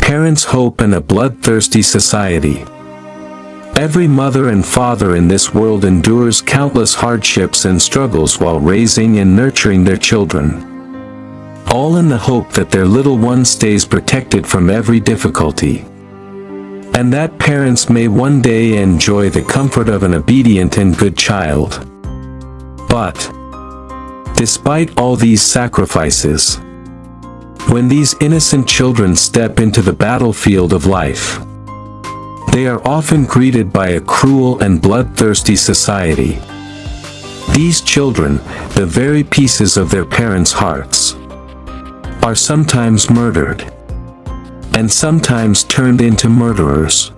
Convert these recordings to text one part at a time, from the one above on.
parents' hope and a bloodthirsty society. Every mother and father in this world endures countless hardships and struggles while raising and nurturing their children, all in the hope that their little one stays protected from every difficulty, and that parents may one day enjoy the comfort of an obedient and good child. But, despite all these sacrifices, when these innocent children step into the battlefield of life, they are often greeted by a cruel and bloodthirsty society. These children, the very pieces of their parents' hearts, are sometimes murdered, and sometimes turned into murderers.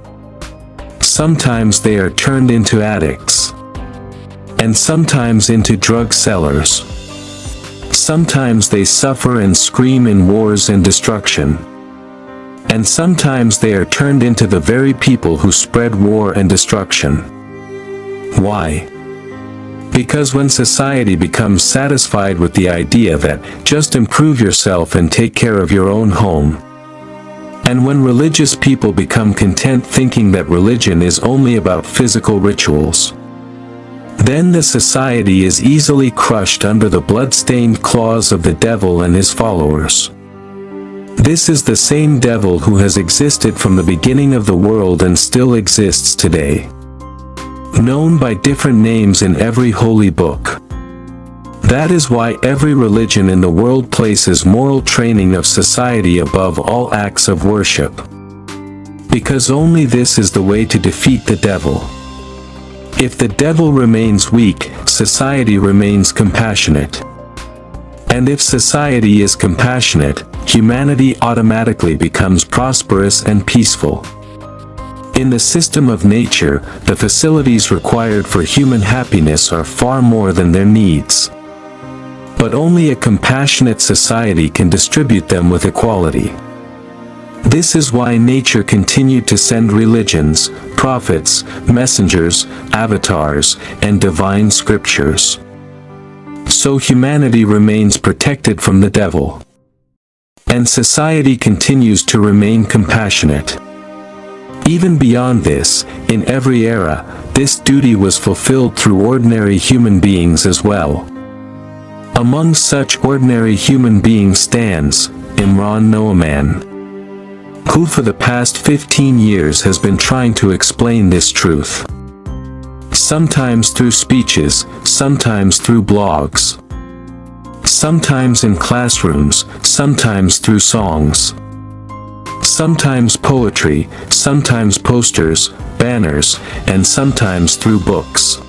Sometimes they are turned into addicts, and sometimes into drug sellers. Sometimes they suffer and scream in wars and destruction, and sometimes they are turned into the very people who spread war and destruction. Why? Because when society becomes satisfied with the idea that just improve yourself and take care of your own home, and when religious people become content thinking that religion is only about physical rituals, then the society is easily crushed under the blood-stained claws of the devil and his followers. This is the same devil who has existed from the beginning of the world and still exists today, known by different names in every holy book. That is why every religion in the world places moral training of society above all acts of worship, because only this is the way to defeat the devil. If the devil remains weak, society remains compassionate. And if society is compassionate, humanity automatically becomes prosperous and peaceful. In the system of nature, the facilities required for human happiness are far more than their needs. But only a compassionate society can distribute them with equality. This is why nature continued to send religions, prophets, messengers, avatars, and divine scriptures. So humanity remains protected from the devil, and society continues to remain compassionate. Even beyond this, in every era, this duty was fulfilled through ordinary human beings as well. Among such ordinary human beings stands Imran Noaman, who for the past 15 years has been trying to explain this truth. Sometimes through speeches, sometimes through blogs, sometimes in classrooms, sometimes through songs, sometimes poetry, sometimes posters, banners, and sometimes through books.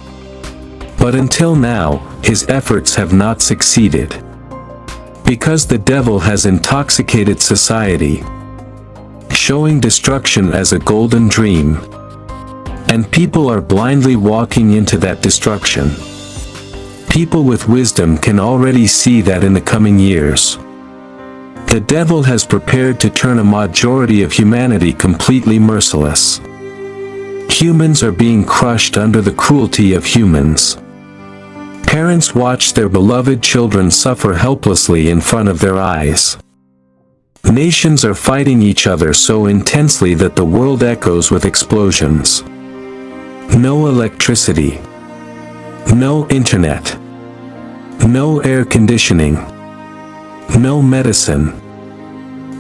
But until now, his efforts have not succeeded, because the devil has intoxicated society, showing destruction as a golden dream, and people are blindly walking into that destruction. People with wisdom can already see that in the coming years, the devil has prepared to turn a majority of humanity completely merciless. Humans are being crushed under the cruelty of humans. Parents watch their beloved children suffer helplessly in front of their eyes. Nations are fighting each other so intensely that the world echoes with explosions. No electricity. No internet. No air conditioning. No medicine.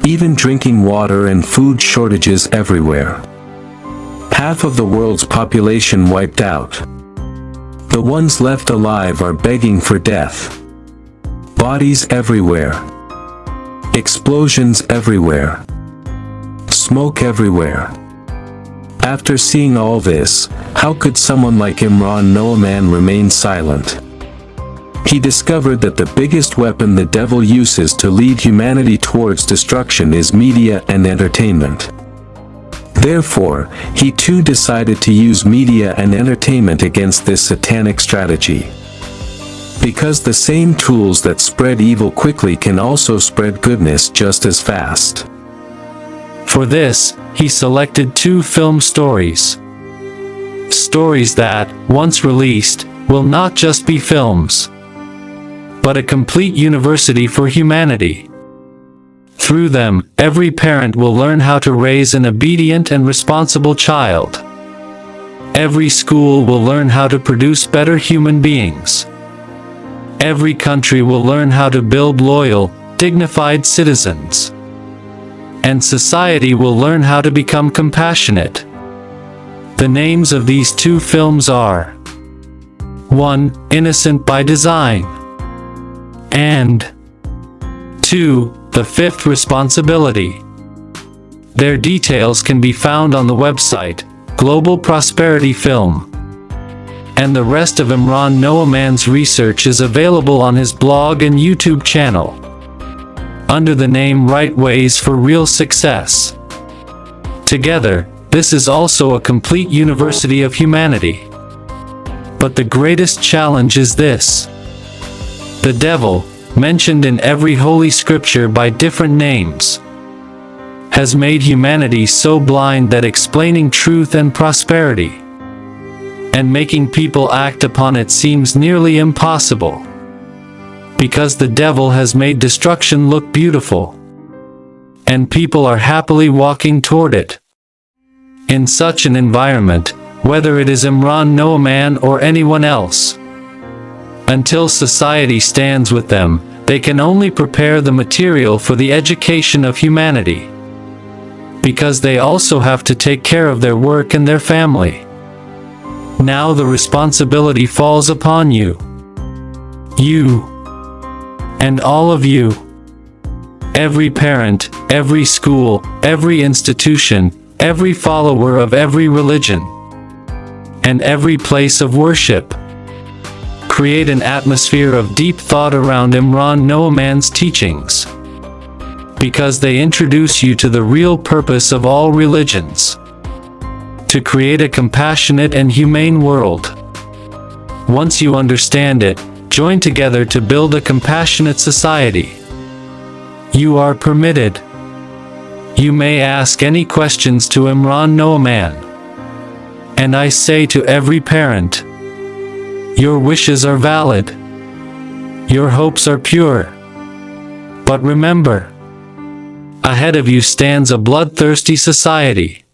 Even drinking water and food shortages everywhere. Half of the world's population wiped out. The ones left alive are begging for death. Bodies everywhere. Explosions everywhere. Smoke everywhere. After seeing all this, how could someone like Imran Noaman remain silent? He discovered that the biggest weapon the devil uses to lead humanity towards destruction is media and entertainment. Therefore, he too decided to use media and entertainment against this satanic strategy. Because the same tools that spread evil quickly can also spread goodness just as fast. For this, he selected 2 film stories. Stories that, once released, will not just be films, but a complete university for humanity. Through them, every parent will learn how to raise an obedient and responsible child. Every school will learn how to produce better human beings. Every country will learn how to build loyal, dignified citizens. And society will learn how to become compassionate. The names of these two films are 1. Innocent by Design, and 2. The Fifth Responsibility. Their details can be found on the website, Global Prosperity Film. And the rest of Imran Noaman's research is available on his blog and YouTube channel, under the name Right Ways for Real Success. Together, this is also a complete university of humanity. But the greatest challenge is this. The devil, mentioned in every holy scripture by different names, has made humanity so blind that explaining truth and prosperity and making people act upon it seems nearly impossible. Because the devil has made destruction look beautiful, and people are happily walking toward it. In such an environment, whether it is Imran Noaman or anyone else, until society stands with them, they can only prepare the material for the education of humanity. Because they also have to take care of their work and their family. Now the responsibility falls upon you. You. And all of you. Every parent, every school, every institution, every follower of every religion, and every place of worship. Create an atmosphere of deep thought around Imran Noaman's teachings, because they introduce you to the real purpose of all religions: to create a compassionate and humane world. Once you understand it, join together to build a compassionate society. You are permitted. You may ask any questions to Imran Noaman. And I say to every parent, your wishes are valid. Your hopes are pure. But remember, ahead of you stands a bloodthirsty society.